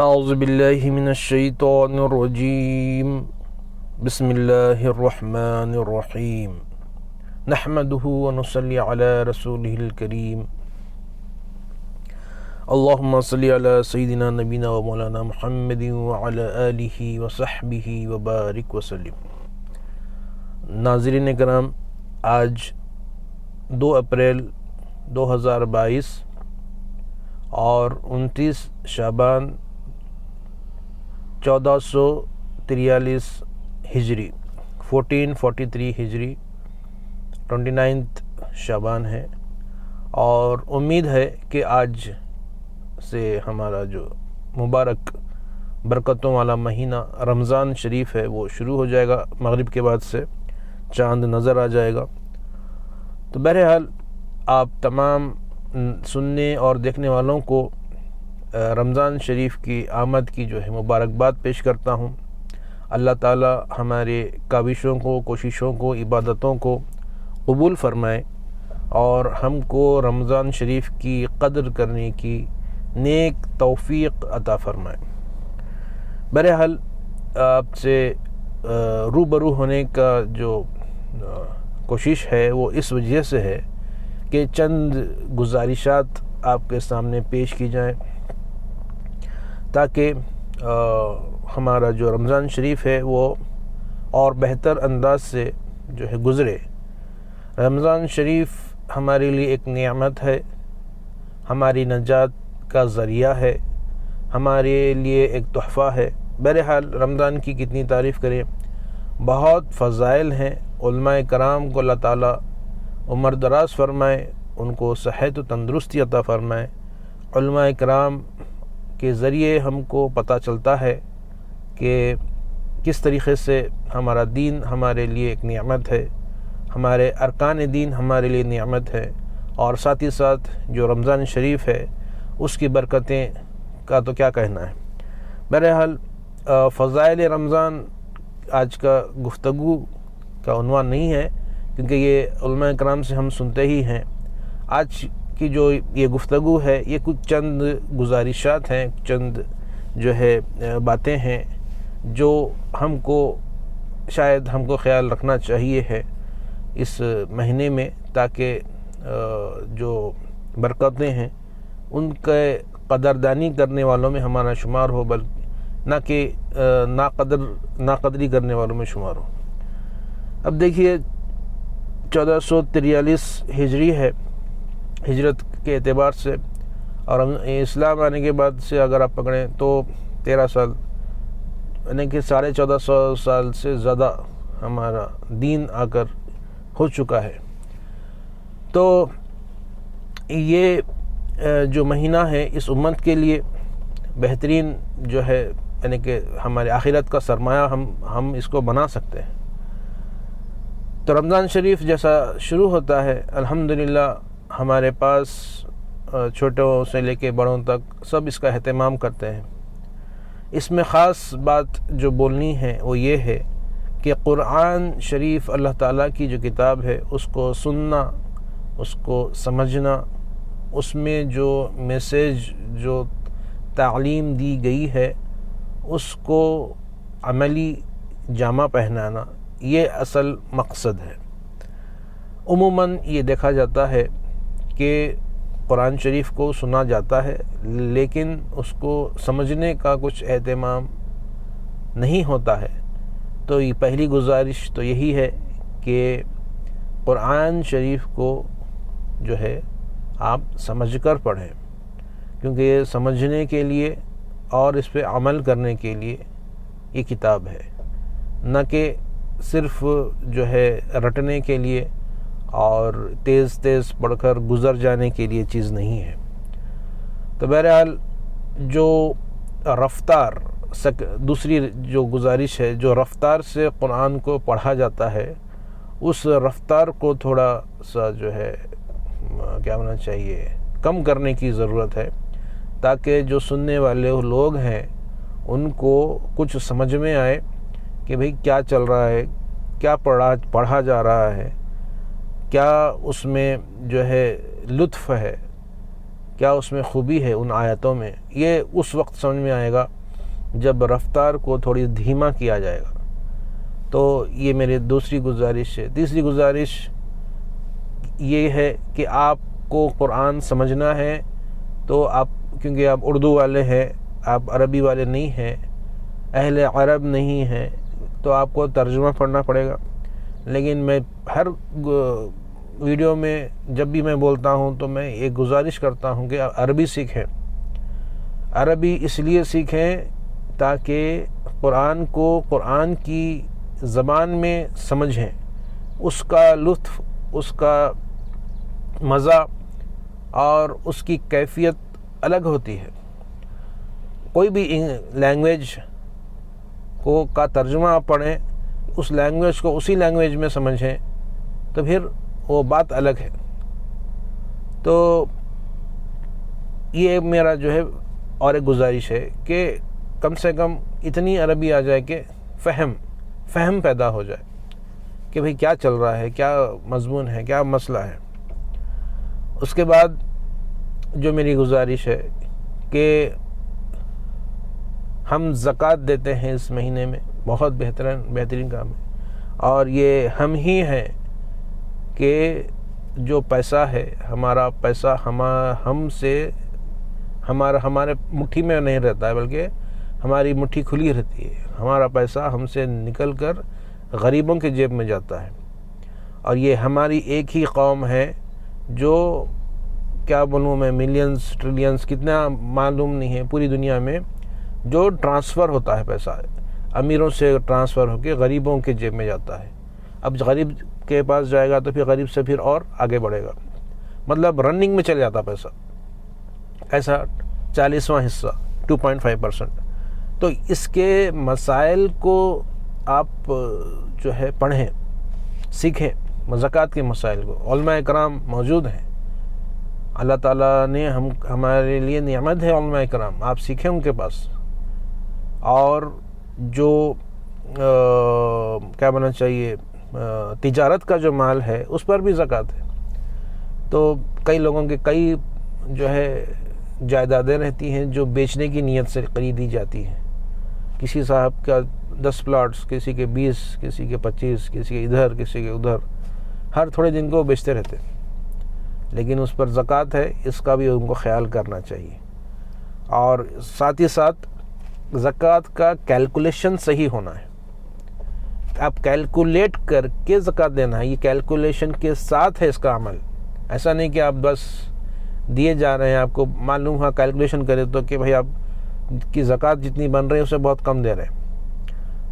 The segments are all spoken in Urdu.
اعوذ باللہ من الشیطان الرجیم بسم اللہ الرحمن الرحیم نحمده ونصلی علی رسوله الکریم اللہم صلی علی سیدنا نبینا و مولانا محمد وعلی آلہ وصحبہ وبارک وسلم۔ ناظرین کرام، آج 2 اپریل 2022 اور 29 شعبان 1443 ہجری 1443 ہجری 29 شعبان ہے، اور امید ہے کہ آج سے ہمارا جو مبارک برکتوں والا مہینہ رمضان شریف ہے وہ شروع ہو جائے گا۔ مغرب کے بعد سے چاند نظر آ جائے گا۔ تو بہرحال آپ تمام سننے اور دیکھنے والوں کو رمضان شریف کی آمد کی جو ہے مبارکباد پیش کرتا ہوں۔ اللہ تعالی ہمارے کاوشوں کو، کوششوں کو، عبادتوں کو قبول فرمائے اور ہم کو رمضان شریف کی قدر کرنے کی نیک توفیق عطا فرمائے۔ بہرحال آپ سے روبرو ہونے کا جو کوشش ہے وہ اس وجہ سے ہے کہ چند گزارشات آپ کے سامنے پیش کی جائیں تاکہ ہمارا جو رمضان شریف ہے وہ اور بہتر انداز سے جو ہے گزرے۔ رمضان شریف ہمارے لیے ایک نعمت ہے، ہماری نجات کا ذریعہ ہے، ہمارے لیے ایک تحفہ ہے۔ بہرحال رمضان کی کتنی تعریف کریں، بہت فضائل ہیں۔ علماء کرام کو اللہ تعالیٰ عمر دراز فرمائے، ان کو صحت و تندرستی عطا فرمائے۔ علماء کرام کے ذریعے ہم کو پتہ چلتا ہے کہ کس طریقے سے ہمارا دین ہمارے لیے ایک نعمت ہے، ہمارے ارکان دین ہمارے لیے نعمت ہے، اور ساتھ ہی ساتھ جو رمضان شریف ہے اس کی برکتیں کا تو کیا کہنا ہے۔ بہرحال فضائل رمضان آج کا گفتگو کا عنوان نہیں ہے، کیونکہ یہ علماء کرام سے ہم سنتے ہی ہیں۔ آج کی جو یہ گفتگو ہے یہ کچھ چند گزارشات ہیں، چند جو ہے باتیں ہیں جو ہم کو شاید ہم کو خیال رکھنا چاہیے ہے اس مہینے میں، تاکہ جو برکتیں ہیں ان کے قدردانی کرنے والوں میں ہمارا شمار ہو، بلکہ نہ کہ ناقدری کرنے والوں میں شمار ہو۔ اب دیکھیے 1443 ہجری ہے ہجرت کے اعتبار سے، اور اسلام آنے کے بعد سے اگر آپ پکڑیں تو 13 سال، یعنی کہ 1450 سال سے زیادہ ہمارا دین آ کر ہو چکا ہے۔ تو یہ جو مہینہ ہے اس امت کے لیے بہترین جو ہے، یعنی کہ ہمارے آخرت کا سرمایہ ہم اس کو بنا سکتے ہیں۔ تو رمضان شریف جیسا شروع ہوتا ہے، الحمدللہ ہمارے پاس چھوٹوں سے لے کے بڑوں تک سب اس کا اہتمام کرتے ہیں۔ اس میں خاص بات جو بولنی ہے وہ یہ ہے کہ قرآن شریف اللہ تعالیٰ کی جو کتاب ہے اس کو سننا، اس کو سمجھنا، اس میں جو میسیج، جو تعلیم دی گئی ہے اس کو عملی جامہ پہنانا، یہ اصل مقصد ہے۔ عموماً یہ دیکھا جاتا ہے کہ قرآن شریف کو سنا جاتا ہے لیکن اس کو سمجھنے کا کچھ اہتمام نہیں ہوتا ہے۔ تو یہ پہلی گزارش تو یہی ہے کہ قرآن شریف کو جو ہے آپ سمجھ کر پڑھیں، کیونکہ یہ سمجھنے کے لیے اور اس پہ عمل کرنے کے لیے یہ کتاب ہے، نہ کہ صرف جو ہے رٹنے کے لیے اور تیز تیز پڑھ کر گزر جانے کے لیے چیز نہیں ہے۔ تو بہرحال جو رفتار، دوسری جو گزارش ہے، جو رفتار سے قرآن کو پڑھا جاتا ہے اس رفتار کو تھوڑا سا جو ہے کیا ہونا چاہیے، کم کرنے کی ضرورت ہے، تاکہ جو سننے والے لوگ ہیں ان کو کچھ سمجھ میں آئے کہ بھئی کیا چل رہا ہے، کیا پڑھا جا رہا ہے، کیا اس میں جو ہے لطف ہے، کیا اس میں خوبی ہے ان آیتوں میں، یہ اس وقت سمجھ میں آئے گا جب رفتار کو تھوڑی دھیما کیا جائے گا۔ تو یہ میری دوسری گزارش ہے۔ تیسری گزارش یہ ہے کہ آپ کو قرآن سمجھنا ہے تو آپ، کیونکہ آپ اردو والے ہیں، آپ عربی والے نہیں ہیں، اہل عرب نہیں ہیں، تو آپ کو ترجمہ پڑھنا پڑے گا۔ لیکن میں ہر ویڈیو میں جب بھی میں بولتا ہوں تو میں ایک گزارش کرتا ہوں کہ عربی سیکھیں۔ عربی اس لیے سیکھیں تاکہ قرآن کو قرآن کی زبان میں سمجھیں، اس کا لطف، اس کا مزہ اور اس کی کیفیت الگ ہوتی ہے۔ کوئی بھی لینگویج کا ترجمہ آپ پڑھیں، اس لینگویج کو اسی لینگویج میں سمجھیں تو پھر وہ بات الگ ہے۔ تو یہ میرا جو ہے اور ایک گزارش ہے کہ کم سے کم اتنی عربی آ جائے کہ فہم پیدا ہو جائے کہ بھئی کیا چل رہا ہے، کیا مضمون ہے، کیا مسئلہ ہے۔ اس کے بعد جو میری گزارش ہے کہ ہم زکوٰۃ دیتے ہیں اس مہینے میں، بہت بہترین کام ہے، اور یہ ہم ہی ہیں کہ جو پیسہ ہے، ہمارا پیسہ ہمارے مٹھی میں نہیں رہتا ہے، بلکہ ہماری مٹھی کھلی رہتی ہے۔ ہمارا پیسہ ہم سے نکل کر غریبوں کے جیب میں جاتا ہے، اور یہ ہماری ایک ہی قوم ہے جو، کیا بولوں میں، ملینز ٹریلینز کتنا معلوم نہیں ہے، پوری دنیا میں جو ٹرانسفر ہوتا ہے پیسہ، امیروں سے ٹرانسفر ہو کے غریبوں کے جیب میں جاتا ہے۔ اب غریب کے پاس جائے گا تو پھر غریب سے پھر اور آگے بڑھے گا، مطلب رننگ میں چل جاتا پیسہ، ایسا 40واں حصہ 2.5%۔ تو اس کے مسائل کو آپ جو ہے پڑھیں، سیکھیں، زکوٰۃ کے مسائل کو۔ علماء کرام موجود ہیں، اللہ تعالیٰ نے ہمارے لیے نعمت ہے علماء کرام، آپ سیکھیں ان کے پاس۔ اور جو کیا بننا چاہیے، تجارت کا جو مال ہے اس پر بھی زکوٰۃ ہے۔ تو کئی لوگوں کے کئی جو ہے جائیدادیں رہتی ہیں جو بیچنے کی نیت سے خریدی جاتی ہیں، کسی صاحب کا 10 پلاٹس، کسی کے 20، کسی کے 25، کسی کے ادھر، کسی کے ادھر، ہر تھوڑے دن کو بیچتے رہتے، لیکن اس پر زکوٰۃ ہے، اس کا بھی ان کو خیال کرنا چاہیے۔ اور ساتھ ہی ساتھ زکوٰۃ کا کیلکولیشن صحیح ہونا ہے، آپ کیلکولیٹ کر کے زکوٰۃ دینا ہے، یہ کیلکولیشن کے ساتھ ہے اس کا عمل۔ ایسا نہیں کہ آپ بس دیے جا رہے ہیں، آپ کو معلوم ہوا کیلکولیشن کرے تو کہ بھئی آپ کی زکوٰۃ جتنی بن رہی ہے اسے بہت کم دے رہے ہیں۔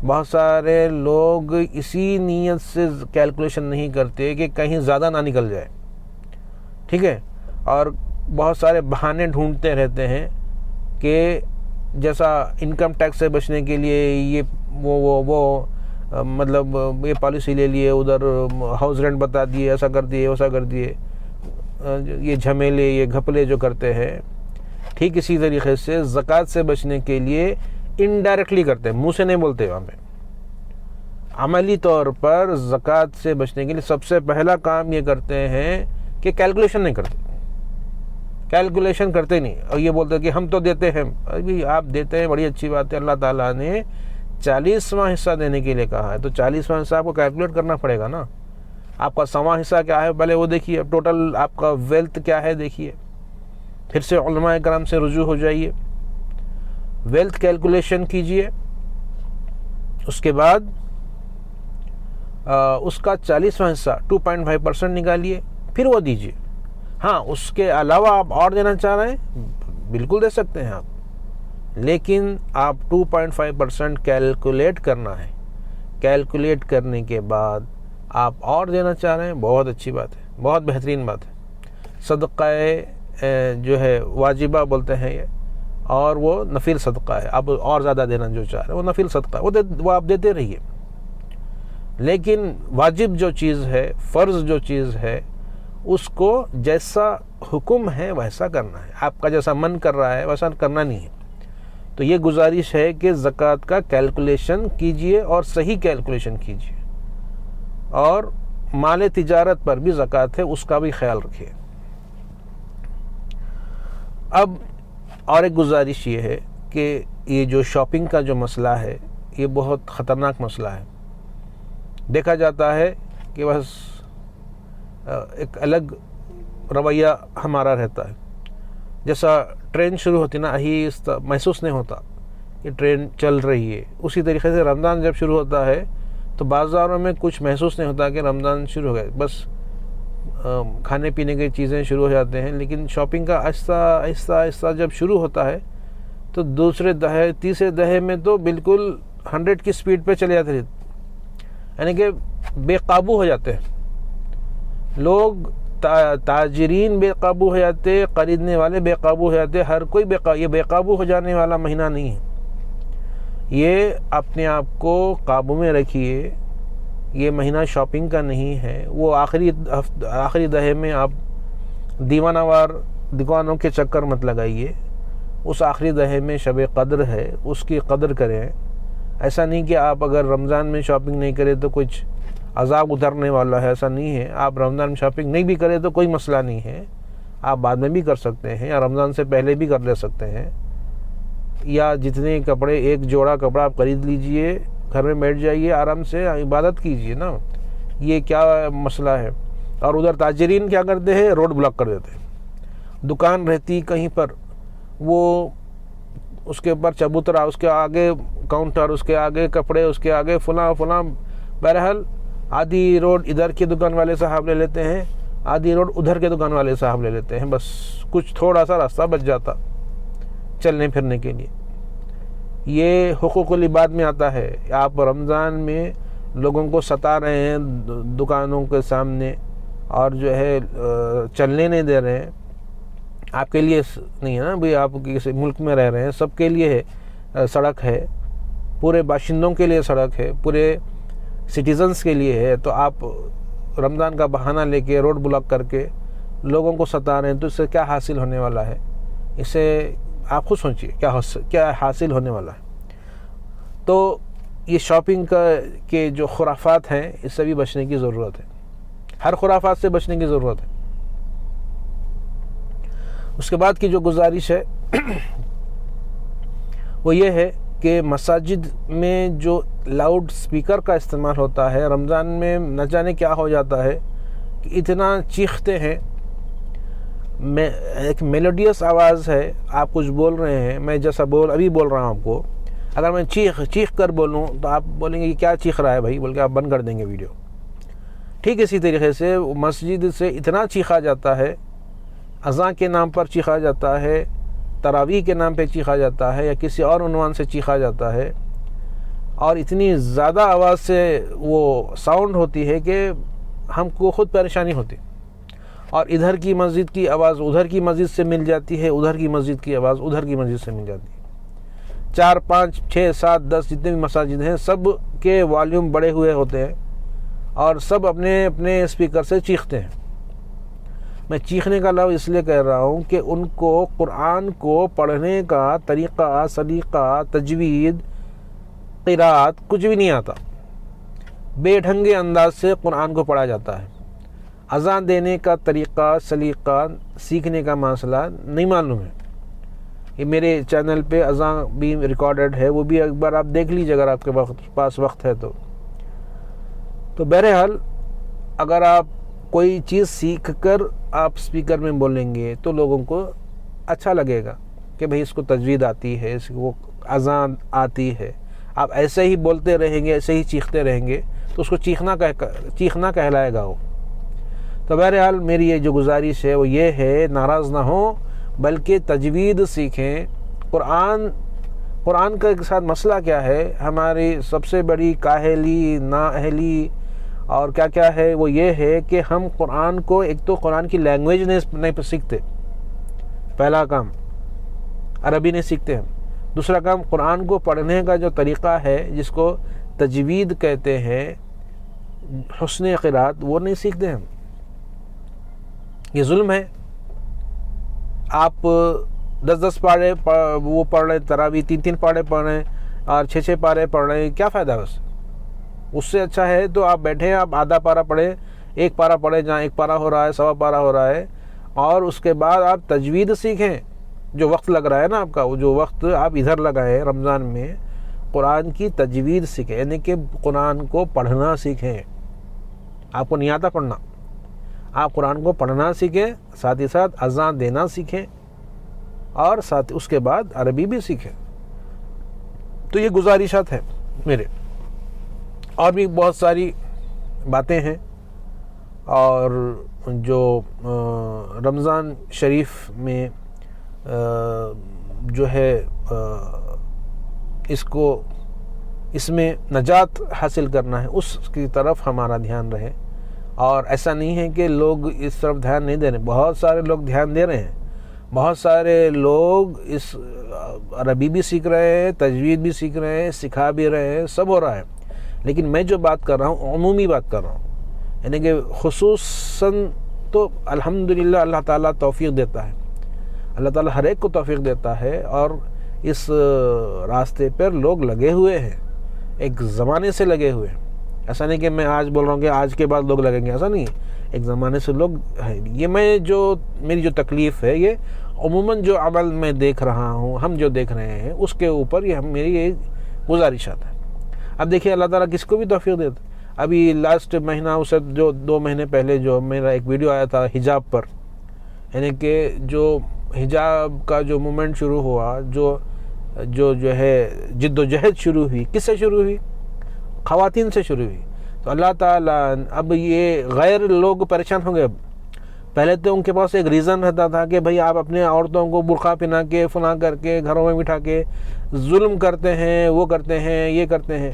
بہت سارے لوگ اسی نیت سے کیلکولیشن نہیں کرتے کہ کہیں زیادہ نہ نکل جائے، ٹھیک ہے، اور بہت سارے بہانے ڈھونڈتے رہتے ہیں کہ جیسا انکم ٹیکس سے بچنے کے لیے یہ وہ مطلب یہ پالیسی لے لیے، ادھر ہاؤس رینٹ بتا دیے، ایسا کر دیے، ویسا کر دیے، یہ جھمیلے، یہ گھپلے جو کرتے ہیں، ٹھیک اسی طریقے سے زکوٰۃ سے بچنے کے لیے انڈائریکٹلی کرتے ہیں، منہ سے نہیں بولتے، وہاں پہ عملی طور پر زکوٰۃ سے بچنے کے لیے سب سے پہلا کام یہ کرتے ہیں کہ کیلکولیشن نہیں کرتے، کیلکولیشن کرتے نہیں، اور یہ بولتے کہ ہم تو دیتے ہیں۔ ابھی آپ دیتے ہیں، بڑی اچھی بات ہے، اللہ تعالیٰ نے 40واں حصہ دینے کے لیے کہا ہے، تو 40واں حصہ آپ کو کیلکولیٹ کرنا پڑے گا نا۔ آپ کا 100واں حصہ کیا ہے پہلے وہ دیکھیے، ٹوٹل آپ کا ویلتھ کیا ہے دیکھیے، پھر سے علماء کرام سے رجوع ہو جائیے، ویلتھ کیلکولیشن کیجئے، اس کے بعد اس کا 40واں حصہ 2.5% نکالیے، پھر وہ دیجئے۔ ہاں، اس کے علاوہ آپ اور دینا چاہ رہے ہیں، بالکل دے سکتے ہیں آپ، لیکن آپ 2.5% کیلکولیٹ کرنا ہے، کیلکولیٹ کرنے کے بعد آپ اور دینا چاہ رہے ہیں، بہت اچھی بات ہے، بہت بہترین بات ہے۔ صدقہ جو ہے واجبہ بولتے ہیں یہ، اور وہ نفل صدقہ ہے، آپ اور زیادہ دینا جو چاہ رہے ہیں وہ نفل صدقہ ہے، وہ آپ دیتے رہیے۔ لیکن واجب جو چیز ہے، فرض جو چیز ہے، اس کو جیسا حکم ہے ویسا کرنا ہے، آپ کا جیسا من کر رہا ہے ویسا کرنا نہیں ہے۔ تو یہ گزارش ہے کہ زکوٰۃ کا کیلکولیشن کیجئے اور صحیح کیلکولیشن کیجئے، اور مال تجارت پر بھی زکوٰۃ ہے، اس کا بھی خیال رکھیے۔ اب اور ایک گزارش یہ ہے کہ یہ جو شاپنگ کا جو مسئلہ ہے یہ بہت خطرناک مسئلہ ہے. دیکھا جاتا ہے کہ بس ایک الگ رویہ ہمارا رہتا ہے. جیسا ٹرین شروع ہوتی نا آہستہ محسوس نہیں ہوتا کہ ٹرین چل رہی ہے. اسی طریقے سے رمضان جب شروع ہوتا ہے تو بازاروں میں کچھ محسوس نہیں ہوتا کہ رمضان شروع ہو گئے. بس کھانے پینے کی چیزیں شروع ہو جاتے ہیں. لیکن شاپنگ کا آہستہ آہستہ آہستہ جب شروع ہوتا ہے تو دوسرے دہے تیسرے دہے میں تو بالکل 100 کی سپیڈ پہ چلے جاتے ہیں. یعنی کہ بے قابو ہو جاتے ہیں لوگ. تاجرین بے قابو ہو جاتے, خریدنے والے بے قابو ہو جاتے, ہر کوئی یہ بے قابو ہو جانے والا مہینہ نہیں ہے. یہ اپنے آپ کو قابو میں رکھیے. یہ مہینہ شاپنگ کا نہیں ہے. وہ آخری دہے میں آپ دیوانہ وار دکانوں کے چکر مت لگائیے. اس آخری دہے میں شب قدر ہے, اس کی قدر کریں. ایسا نہیں کہ آپ اگر رمضان میں شاپنگ نہیں کریں تو کچھ عذاب اترنے والا ہے, ایسا نہیں ہے. آپ رمضان میں شاپنگ نہیں بھی کریں تو کوئی مسئلہ نہیں ہے, آپ بعد میں بھی کر سکتے ہیں یا رمضان سے پہلے بھی کر لے سکتے ہیں. یا جتنے کپڑے, ایک جوڑا کپڑا آپ خرید لیجئے, گھر میں بیٹھ جائیے, آرام سے عبادت کیجئے نا. یہ کیا مسئلہ ہے. اور ادھر تاجرین کیا کرتے ہیں, روڈ بلاک کر دیتے ہیں. دکان رہتی کہیں پر, وہ اس کے اوپر چبوترا, اس کے آگے کاؤنٹر, اس کے آگے کپڑے, اس کے آگے فلاں. بہرحال آدھی روڈ ادھر کے دکان والے صاحب لے لیتے ہیں, آدھی روڈ ادھر کے دکان والے صاحب لے لیتے ہیں. بس کچھ تھوڑا سا راستہ بچ جاتا چلنے پھرنے کے لیے. یہ حقوق العباد میں آتا ہے. آپ رمضان میں لوگوں کو ستا رہے ہیں دکانوں کے سامنے اور جو ہے چلنے نہیں دے رہے ہیں. آپ کے لیے نہیں ہے نا بھئی, آپ کسی ملک میں رہ رہے ہیں, سب کے لیے ہے سڑک ہے, پورے باشندوں کے لیے سڑک ہے, پورے سٹیزنز کے لیے ہے. تو آپ رمضان کا بہانہ لے کے روڈ بلاک کر کے لوگوں کو ستا رہے ہیں, تو اس سے کیا حاصل ہونے والا ہے. اس سے آپ خود سوچئے کیا حاصل ہونے والا ہے. تو یہ شاپنگ کے جو خرافات ہیں اس سے بھی بچنے کی ضرورت ہے. ہر خرافات سے بچنے کی ضرورت ہے. اس کے بعد کی جو گزارش ہے وہ یہ ہے کہ مساجد میں جو لاؤڈ سپیکر کا استعمال ہوتا ہے رمضان میں, نہ جانے کیا ہو جاتا ہے کہ اتنا چیختے ہیں. ایک میلوڈیس آواز ہے, آپ کچھ بول رہے ہیں, میں جیسا ابھی بول رہا ہوں آپ کو, اگر میں چیخ کر بولوں تو آپ بولیں گے یہ کیا چیخ رہا ہے بھائی, بول کے آپ بند کر دیں گے ویڈیو. ٹھیک اسی طریقے سے مسجد سے اتنا چیخا جاتا ہے, اذان کے نام پر چیخا جاتا ہے, تراویح کے نام پہ چیخا جاتا ہے, یا کسی اور عنوان سے چیخا جاتا ہے, اور اتنی زیادہ آواز سے وہ ساؤنڈ ہوتی ہے کہ ہم کو خود پریشانی ہوتی. اور ادھر کی مسجد کی آواز ادھر کی مسجد سے مل جاتی ہے, ادھر کی مسجد کی آواز ادھر کی مسجد سے مل جاتی ہے. 4 5 6 7 10 جتنے بھی مساجد ہیں سب کے والیوم بڑے ہوئے ہوتے ہیں اور سب اپنے اپنے اسپیکر سے چیختے ہیں. میں چیخنے کا لفظ اس لیے کہہ رہا ہوں کہ ان کو قرآن کو پڑھنے کا طریقہ, سلیقہ, تجوید, قرات کچھ بھی نہیں آتا. بے ڈھنگے انداز سے قرآن کو پڑھا جاتا ہے. اذان دینے کا طریقہ, سلیقہ سیکھنے کا مسئلہ نہیں معلوم ہے. یہ میرے چینل پہ اذان بھی ریکارڈڈ ہے, وہ بھی ایک بار آپ دیکھ لیجیے اگر آپ کے پاس وقت ہے تو. بہرحال اگر آپ کوئی چیز سیکھ کر آپ سپیکر میں بولیں گے تو لوگوں کو اچھا لگے گا کہ بھئی اس کو تجوید آتی ہے, اس کو اذان آتی ہے. آپ ایسے ہی بولتے رہیں گے, ایسے ہی چیختے رہیں گے تو اس کو چیخنا کہلائے گا وہ. تو بہرحال میری یہ جو گزارش ہے وہ یہ ہے, ناراض نہ ہوں بلکہ تجوید سیکھیں. قرآن کا ساتھ مسئلہ کیا ہے, ہماری سب سے بڑی کاہلی, نااہلی اور کیا ہے وہ یہ ہے کہ ہم قرآن کو, ایک تو قرآن کی لینگویج نہیں سیکھتے, پہلا کام عربی نہیں سیکھتے ہم. دوسرا کام قرآن کو پڑھنے کا جو طریقہ ہے جس کو تجوید کہتے ہیں, حسن قرات, وہ نہیں سیکھتے ہم. یہ ظلم ہے. آپ 10 پارے وہ پڑھ رہے ہیں, تراویح 3 پارے پڑھ رہے ہیں اور 6 پارے پڑھ رہے ہیں, کیا فائدہ ہے اس سے اچھا ہے تو آپ بیٹھیں, آپ آدھا پارا پڑھیں, 1 پارا پڑھیں جہاں 1 پارا ہو رہا ہے, 1.25 پارا ہو رہا ہے, اور اس کے بعد آپ تجوید سیکھیں. جو وقت لگ رہا ہے نا آپ کا، وہ جو وقت آپ ادھر لگائیں رمضان میں، قرآن کی تجوید سیکھیں، یعنی کہ قرآن کو پڑھنا سیکھیں۔ آپ کو نہیں آتا پڑھنا، آپ قرآن کو پڑھنا سیکھیں، ساتھ ہی ساتھ اذان دینا سیکھیں، اور ساتھ اس کے بعد عربی بھی سیکھیں۔ تو یہ گزارشات ہیں میرے، اور بھی بہت ساری باتیں ہیں، اور جو رمضان شریف میں جو ہے اس میں نجات حاصل کرنا ہے، اس کی طرف ہمارا دھیان رہے۔ اور ایسا نہیں ہے کہ لوگ اس طرف دھیان نہیں دے رہے، بہت سارے لوگ دھیان دے رہے ہیں، بہت سارے لوگ اس عربی بھی سیکھ رہے ہیں، تجوید بھی سیکھ رہے ہیں، سکھا بھی رہے ہیں، سب ہو رہا ہے۔ لیکن میں جو بات کر رہا ہوں عمومی بات کر رہا ہوں، یعنی کہ خصوصاً تو الحمدللہ اللہ تعالیٰ توفیق دیتا ہے، اللہ تعالیٰ ہر ایک کو توفیق دیتا ہے، اور اس راستے پر لوگ لگے ہوئے ہیں، ایک زمانے سے لگے ہوئے ہیں۔ ایسا نہیں کہ میں آج بول رہا ہوں کہ آج کے بعد لوگ لگیں گے، ایسا نہیں، ایک زمانے سے لوگ ہیں۔ یہ میری جو تکلیف ہے، یہ عموماً جو عمل میں دیکھ رہا ہوں، ہم جو دیکھ رہے ہیں اس کے اوپر میری یہ گزارشات ہے۔ اب دیکھیے اللہ تعالیٰ کس کو بھی توفیق دیتا ہے۔ ابھی لاسٹ مہینہ، اسے جو 2 مہینے پہلے جو میرا ایک ویڈیو آیا تھا حجاب پر، یعنی کہ جو حجاب کا جو مومنٹ شروع ہوا، جو ہے جد و جہد شروع ہوئی، کس سے شروع ہوئی؟ خواتین سے شروع ہوئی۔ تو اللہ تعالیٰ اب یہ غیر لوگ پریشان ہوں گے۔ اب پہلے تو ان کے پاس ایک ریزن رہتا تھا کہ بھئی آپ اپنے عورتوں کو برقع پہنا کے، فلاں کر کے، گھروں میں بٹھا کے ظلم کرتے ہیں، وہ کرتے ہیں، یہ کرتے ہیں۔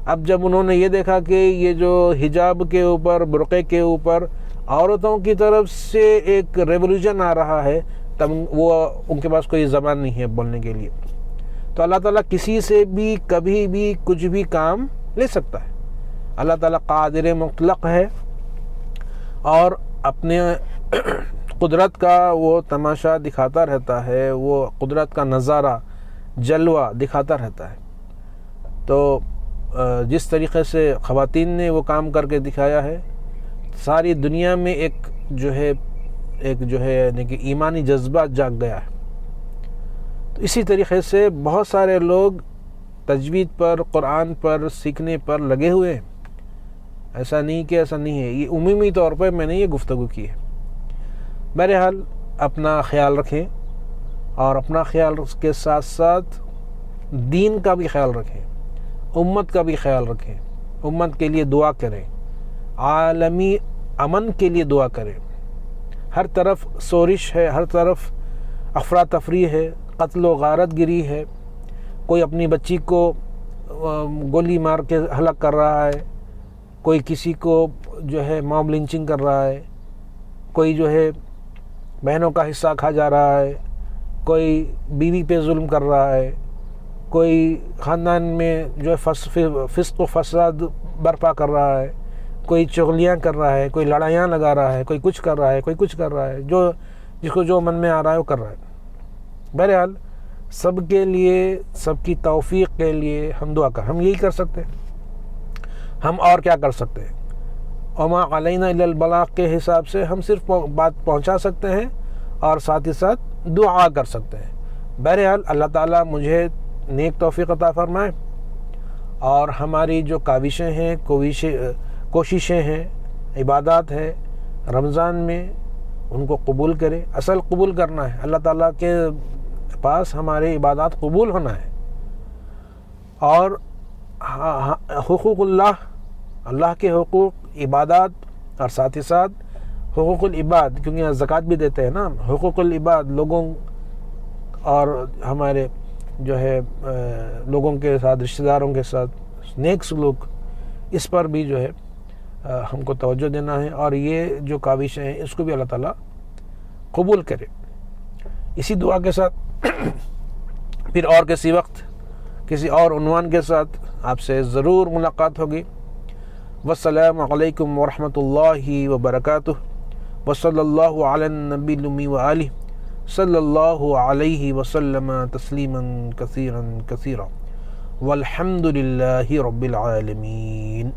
اب جب انہوں نے یہ دیکھا کہ یہ جو حجاب کے اوپر، برقعے کے اوپر عورتوں کی طرف سے ایک ریولوشن آ رہا ہے، تب وہ ان کے پاس کوئی زبان نہیں ہے بولنے کے لیے۔ تو اللہ تعالیٰ کسی سے بھی کبھی بھی کچھ بھی کام لے سکتا ہے۔ اللہ تعالیٰ قادر مطلق ہے، اور اپنے قدرت کا وہ تماشا دکھاتا رہتا ہے، وہ قدرت کا نظارہ، جلوہ دکھاتا رہتا ہے۔ تو جس طریقے سے خواتین نے وہ کام کر کے دکھایا ہے، ساری دنیا میں ایک جو ہے یعنی کہ ایمانی جذبہ جاگ گیا ہے۔ تو اسی طریقے سے بہت سارے لوگ تجوید پر، قرآن پر سیکھنے پر لگے ہوئے ہیں۔ ایسا نہیں کہ ایسا نہیں ہے، یہ عمومی طور پر میں نے یہ گفتگو کی ہے۔ بہرحال اپنا خیال رکھیں، اور اپنا خیال کے ساتھ ساتھ دین کا بھی خیال رکھیں، امت کا بھی خیال رکھیں، امت کے لیے دعا کریں، عالمی امن کے لیے دعا کریں۔ ہر طرف شورش ہے، ہر طرف افراتفری ہے، قتل و غارت گری ہے، کوئی اپنی بچی کو گولی مار کے ہلاک کر رہا ہے، کوئی کسی کو جو ہے موب لنچنگ کر رہا ہے، کوئی جو ہے بہنوں کا حصہ کھا جا رہا ہے، کوئی بیوی پہ ظلم کر رہا ہے، کوئی خاندان میں جو ہے فسق و فساد برپا کر رہا ہے، کوئی چغلیاں کر رہا ہے، کوئی لڑائیاں لگا رہا ہے، کوئی کچھ کر رہا ہے، کوئی کچھ کر رہا ہے، جس کو جو من میں آ رہا ہے وہ کر رہا ہے۔ بہرحال سب کے لیے، سب کی توفیق کے لیے ہم دعا ہم یہی کر سکتے ہیں۔ ہم اور کیا کر سکتے ہیں؟ وما علینا الا البلاغ کے حساب سے ہم صرف بات پہنچا سکتے ہیں، اور ساتھ ہی ساتھ دعا کر سکتے ہیں۔ بہرحال اللہ تعالیٰ مجھے نیک توفیق عطا فرمائے، اور ہماری جو کاوشیں ہیں، کوششیں ہیں، عبادات ہیں رمضان میں، ان کو قبول کرے۔ اصل قبول کرنا ہے، اللہ تعالیٰ کے پاس ہمارے عبادات قبول ہونا ہے، اور حقوق اللہ کے حقوق، عبادات، اور ساتھ ہی ساتھ حقوق العباد، کیونکہ زکوٰۃ بھی دیتے ہیں نا، حقوق العباد لوگوں اور ہمارے جو ہے لوگوں کے ساتھ، رشتہ داروں کے ساتھ نیک سلوک، اس پر بھی جو ہے ہم کو توجہ دینا ہے، اور یہ جو کاوشیں ہیں اس کو بھی اللہ تعالیٰ قبول کرے۔ اسی دعا کے ساتھ پھر اور کسی وقت کسی اور عنوان کے ساتھ آپ سے ضرور ملاقات ہوگی۔ والسلام علیکم ورحمۃ اللہ وبرکاتہ، وصلی اللہ علی النبی الامی وآلہ صلی اللہ علیہ وسلم تسلیما کثیرا کثیرا، والحمد للہ رب العالمین۔